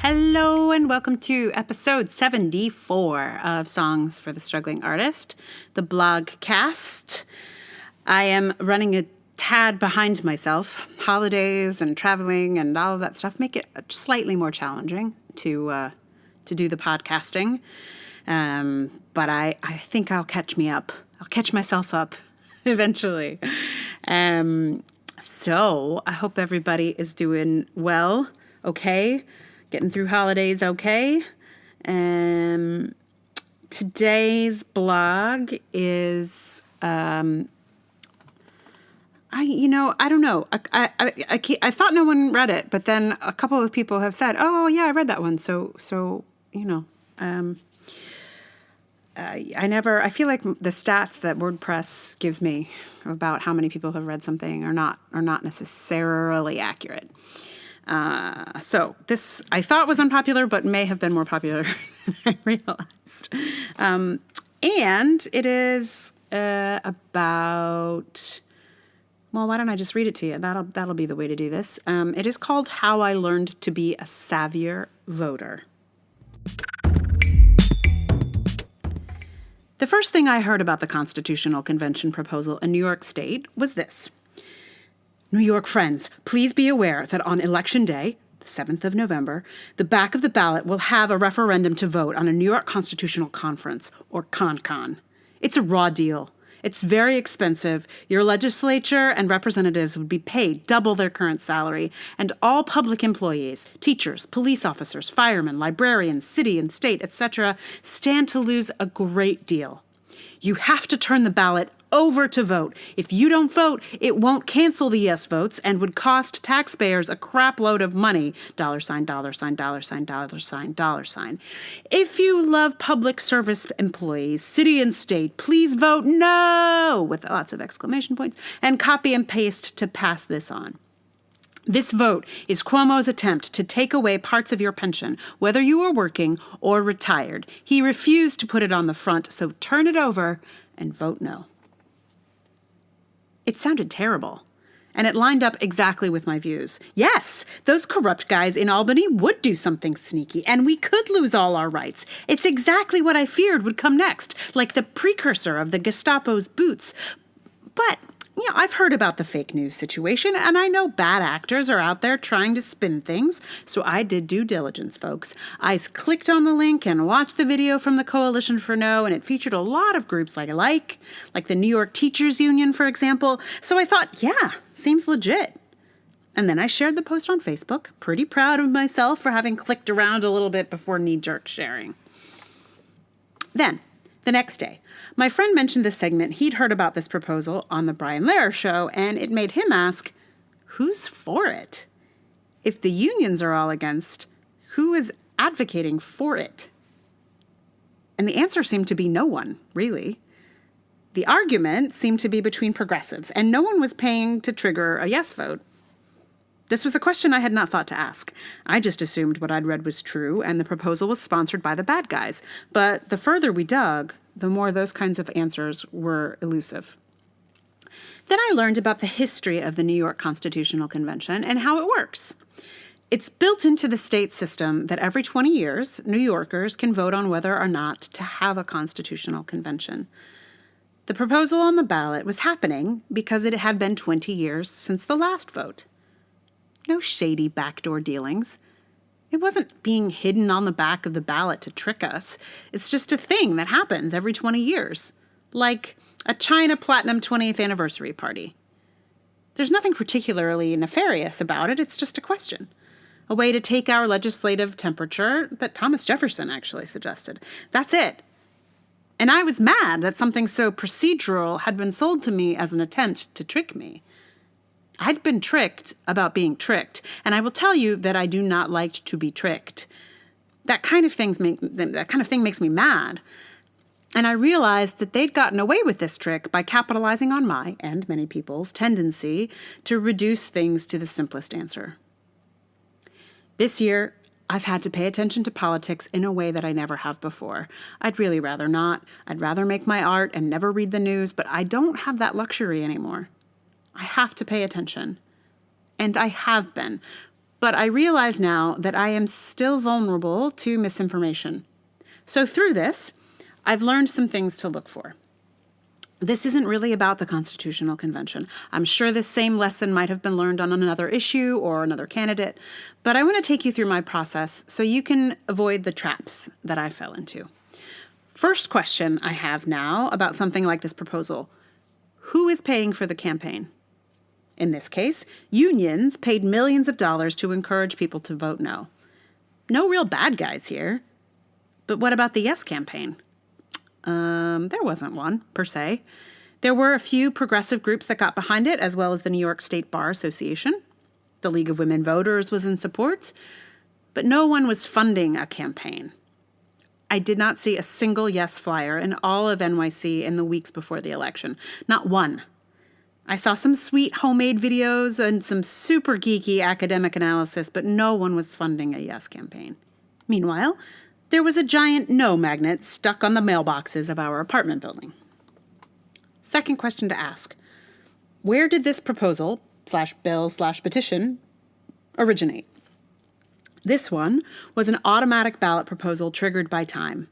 Hello and welcome to episode 74 of Songs for the Struggling Artist, the blog cast. I am running a tad behind myself. Holidays and traveling and all of that stuff make it slightly more challenging to do the podcasting. But I think I'll catch me up. I'll catch myself up eventually. So I hope everybody is doing well, okay? Getting through holidays okay. Today's blog is, I don't know. I thought no one read it, but then a couple of people have said, "Oh yeah, I read that one." So I feel like the stats that WordPress gives me about how many people have read something are not necessarily accurate. So this I thought was unpopular, but may have been more popular than I realized. And it is about, well, why don't I just read it to you? That'll be the way to do this. It is called How I Learned to Be a Savvier Voter. The first thing I heard about the Constitutional Convention proposal in New York State was this. New York friends, please be aware that on Election Day, the 7th of November, the back of the ballot will have a referendum to vote on a New York Constitutional Conference, or CONCON. It's a raw deal. It's very expensive. Your legislature and representatives would be paid double their current salary, and all public employees, teachers, police officers, firemen, librarians, city and state, etc., stand to lose a great deal. You have to turn the ballot over to vote. If you don't vote, it won't cancel the yes votes and would cost taxpayers a crap load of money. $, $. If you love public service employees, city and state, please vote no with lots of exclamation points and copy and paste to pass this on. This vote is Cuomo's attempt to take away parts of your pension, whether you are working or retired. He refused to put it on the front, so turn it over and vote no. It sounded terrible, and it lined up exactly with my views. Yes, those corrupt guys in Albany would do something sneaky, and we could lose all our rights. It's exactly what I feared would come next, like the precursor of the Gestapo's boots. But I've heard about the fake news situation, and I know bad actors are out there trying to spin things, so I did due diligence, folks. I clicked on the link and watched the video from the Coalition for No, and it featured a lot of groups like the New York Teachers Union, for example, so I thought, yeah, seems legit. And then I shared the post on Facebook, pretty proud of myself for having clicked around a little bit before knee-jerk sharing. Then, the next day, my friend mentioned this segment he'd heard about this proposal on the Brian Lehrer show, and it made him ask, who's for it? If the unions are all against, who is advocating for it? And the answer seemed to be no one, really. The argument seemed to be between progressives, and no one was paying to trigger a yes vote. This was a question I had not thought to ask. I just assumed what I'd read was true, and the proposal was sponsored by the bad guys. But the further we dug, the more those kinds of answers were elusive. Then I learned about the history of the New York Constitutional Convention and how it works. It's built into the state system that every 20 years, New Yorkers can vote on whether or not to have a constitutional convention. The proposal on the ballot was happening because it had been 20 years since the last vote. No shady backdoor dealings. It wasn't being hidden on the back of the ballot to trick us. It's just a thing that happens every 20 years, like a China Platinum 20th anniversary party. There's nothing particularly nefarious about it. It's just a question, a way to take our legislative temperature that Thomas Jefferson actually suggested. That's it. And I was mad that something so procedural had been sold to me as an attempt to trick me. I'd been tricked about being tricked, and I will tell you that I do not like to be tricked. That kind of thing makes me mad. And I realized that they'd gotten away with this trick by capitalizing on my, and many people's, tendency to reduce things to the simplest answer. This year, I've had to pay attention to politics in a way that I never have before. I'd really rather not. I'd rather make my art and never read the news, but I don't have that luxury anymore. I have to pay attention. And I have been. But I realize now that I am still vulnerable to misinformation. So through this, I've learned some things to look for. This isn't really about the Constitutional Convention. I'm sure this same lesson might have been learned on another issue or another candidate, but I want to take you through my process so you can avoid the traps that I fell into. First question I have now about something like this proposal: who is paying for the campaign? In this case, unions paid millions of dollars to encourage people to vote no. No real bad guys here. But what about the yes campaign? There wasn't one, per se. There were a few progressive groups that got behind it, as well as the New York State Bar Association. The League of Women Voters was in support, but no one was funding a campaign. I did not see a single yes flyer in all of NYC in the weeks before the election. Not one. I saw some sweet homemade videos and some super geeky academic analysis, but no one was funding a yes campaign. Meanwhile, there was a giant no magnet stuck on the mailboxes of our apartment building. Second question to ask: where did this proposal /bill/petition originate? This one was an automatic ballot proposal triggered by time.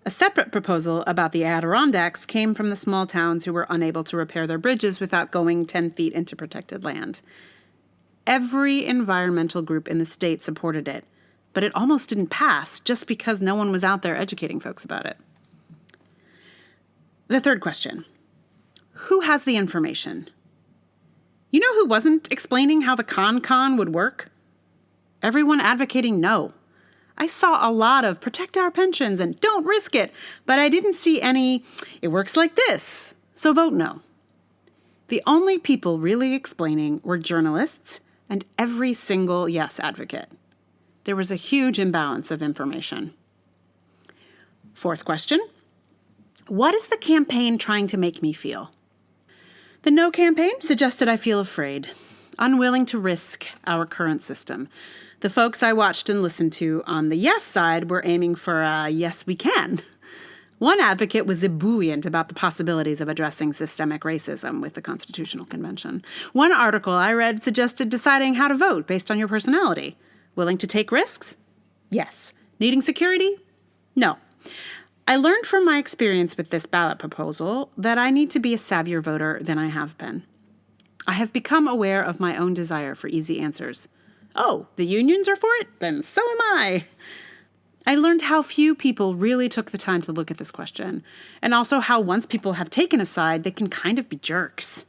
A separate proposal about the Adirondacks came from the small towns who were unable to repair their bridges without going 10 feet into protected land. Every environmental group in the state supported it, but it almost didn't pass just because no one was out there educating folks about it. The third question: who has the information? You know who wasn't explaining how the con would work? Everyone advocating no. I saw a lot of protect our pensions and don't risk it, but I didn't see any it works like this, so vote no. The only people really explaining were journalists and every single yes advocate. There was a huge imbalance of information. Fourth question: what is the campaign trying to make me feel? The no campaign suggested I feel afraid, unwilling to risk our current system. The folks I watched and listened to on the yes side were aiming for a yes we can. One advocate was ebullient about the possibilities of addressing systemic racism with the Constitutional Convention. One article I read suggested deciding how to vote based on your personality. Willing to take risks? Yes. Needing security? No. I learned from my experience with this ballot proposal that I need to be a savvier voter than I have been. I have become aware of my own desire for easy answers. Oh, the unions are for it? Then so am I. I learned how few people really took the time to look at this question, and also how once people have taken a side, they can kind of be jerks.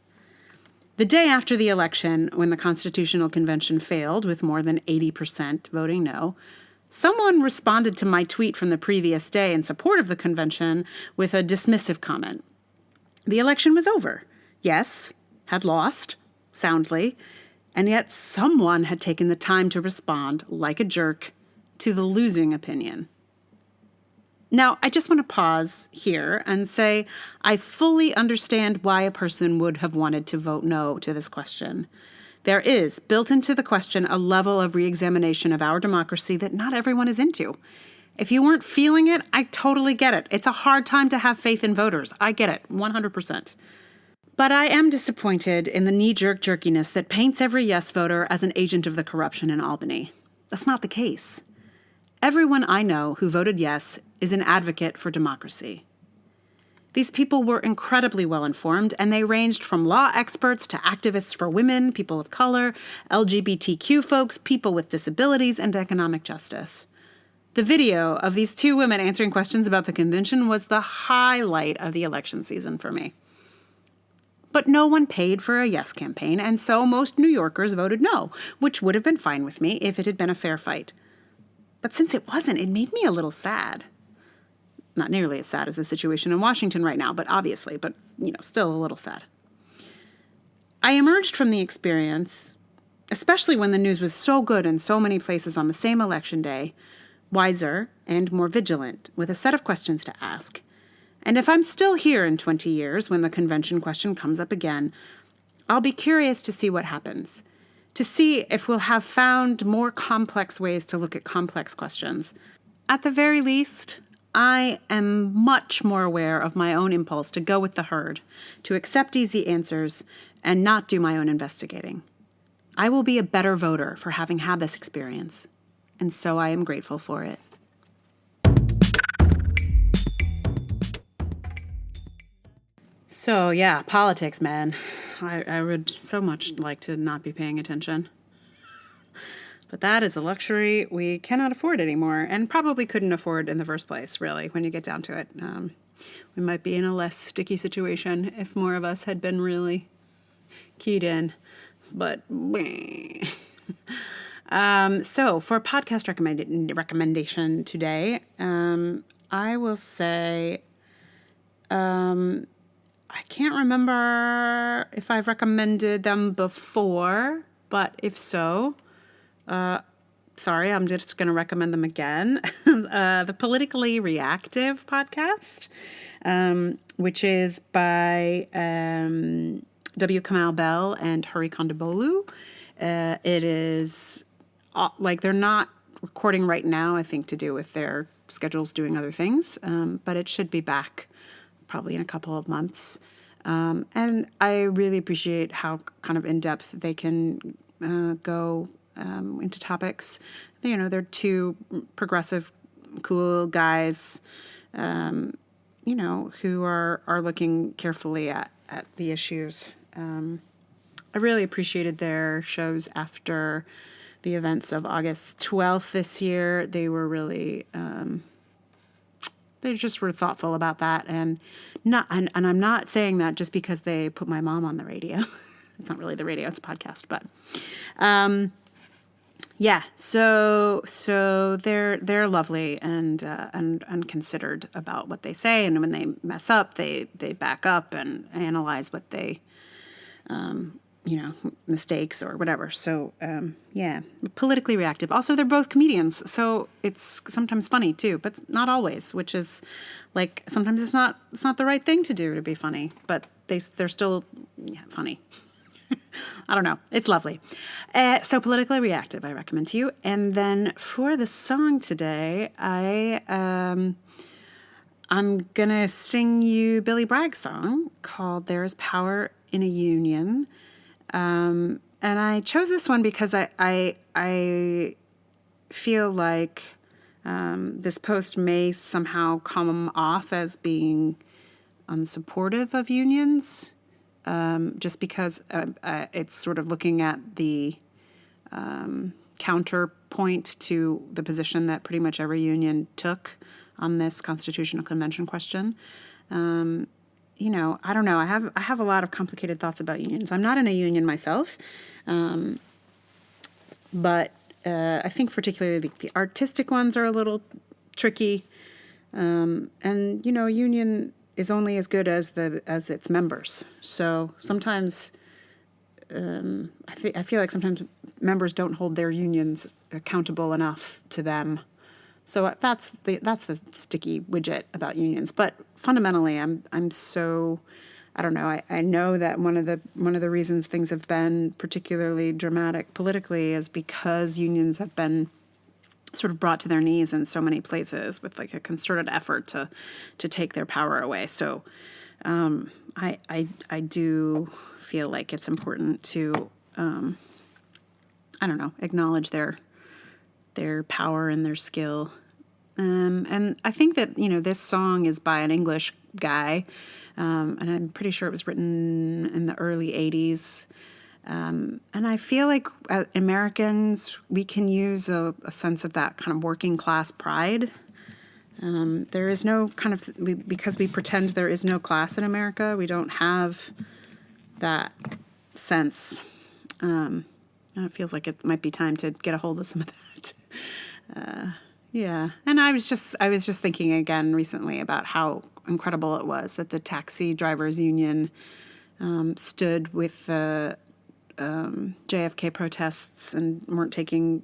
The day after the election, when the Constitutional Convention failed with more than 80% voting no, someone responded to my tweet from the previous day in support of the convention with a dismissive comment. The election was over. Yes, had lost, soundly, and yet someone had taken the time to respond, like a jerk, to the losing opinion. Now, I just want to pause here and say I fully understand why a person would have wanted to vote no to this question. There is, built into the question, a level of reexamination of our democracy that not everyone is into. If you weren't feeling it, I totally get it. It's a hard time to have faith in voters. I get it, 100%. But I am disappointed in the knee-jerk jerkiness that paints every yes voter as an agent of the corruption in Albany. That's not the case. Everyone I know who voted yes is an advocate for democracy. These people were incredibly well-informed, and they ranged from law experts to activists for women, people of color, LGBTQ folks, people with disabilities, and economic justice. The video of these two women answering questions about the convention was the highlight of the election season for me. But no one paid for a yes campaign, and so most New Yorkers voted no, which would have been fine with me if it had been a fair fight. But since it wasn't, it made me a little sad. Not nearly as sad as the situation in Washington right now, but obviously, still a little sad. I emerged from the experience, especially when the news was so good in so many places on the same election day, wiser and more vigilant, with a set of questions to ask. And if I'm still here in 20 years when the convention question comes up again, I'll be curious to see what happens, to see if we'll have found more complex ways to look at complex questions. At the very least, I am much more aware of my own impulse to go with the herd, to accept easy answers, and not do my own investigating. I will be a better voter for having had this experience. And so I am grateful for it. So yeah, politics, man. I would so much like to not be paying attention. But that is a luxury we cannot afford anymore, and probably couldn't afford in the first place, really, when you get down to it. We might be in a less sticky situation if more of us had been really keyed in. But so for podcast recommendation today, I will say I can't remember if I've recommended them before, but if so, sorry, I'm just going to recommend them again. The Politically Reactive podcast, which is by W. Kamau Bell and Hari Kondabolu. It is like they're not recording right now, I think, to do with their schedules doing other things, but it should be back probably in a couple of months. And I really appreciate how kind of in-depth they can go into topics. You know, they're two progressive, cool guys, you know, who are looking carefully at the issues. I really appreciated their shows after the events of August 12th this year. They were really, they just were thoughtful about that. And I'm not saying that just because they put my mom on the radio. It's not really the radio, it's a podcast, but, yeah, so they're lovely and considered about what they say, and when they mess up, they back up and analyze what they, you know, mistakes or whatever. So yeah, politically reactive. Also, they're both comedians, so it's sometimes funny too, but not always. Which is like sometimes it's not the right thing to do to be funny, but they're still funny. I don't know. It's lovely. So Politically Reactive, I recommend to you. And then for the song today, I'm gonna sing you Billy Bragg's song called "There Is Power in a Union." And I chose this one because I feel like this post may somehow come off as being unsupportive of unions. Just because it's sort of looking at the counterpoint to the position that pretty much every union took on this constitutional convention question. You know, I don't know. I have a lot of complicated thoughts about unions. I'm not in a union myself, but I think particularly the artistic ones are a little tricky. And you know, a union is only as good as its members. So sometimes I feel like sometimes members don't hold their unions accountable enough to them. So that's the sticky widget about unions. But fundamentally, I'm so, I don't know. I know that one of the reasons things have been particularly dramatic politically is because unions have been sort of brought to their knees in so many places with like a concerted effort to take their power away. So I do feel like it's important to I don't know, acknowledge their power and their skill. And I think that, you know, this song is by an English guy, and I'm pretty sure it was written in the early 80s. And I feel like Americans, we can use a sense of that kind of working class pride. There is no kind of, because we pretend there is no class in America, we don't have that sense. It feels like it might be time to get a hold of some of that. Yeah. And I was just thinking again recently about how incredible it was that the taxi drivers union stood with the JFK protests and weren't taking,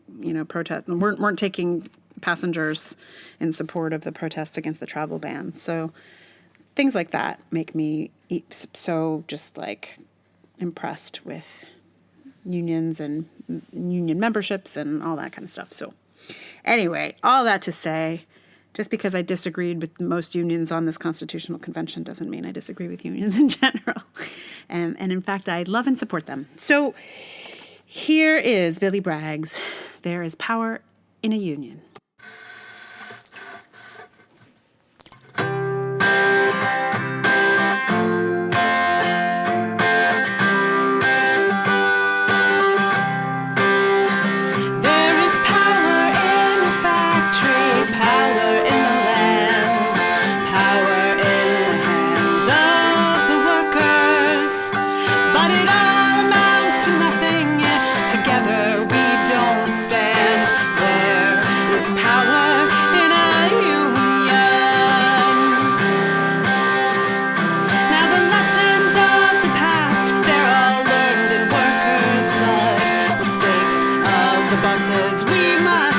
weren't taking passengers in support of the protests against the travel ban. So things like that make me so just like impressed with unions and union memberships and all that kind of stuff. So anyway, all that to say, just because I disagreed with most unions on this constitutional convention doesn't mean I disagree with unions in general. And in fact, I love and support them. So Here is Billy Bragg's There is Power in a Union. Bosses we must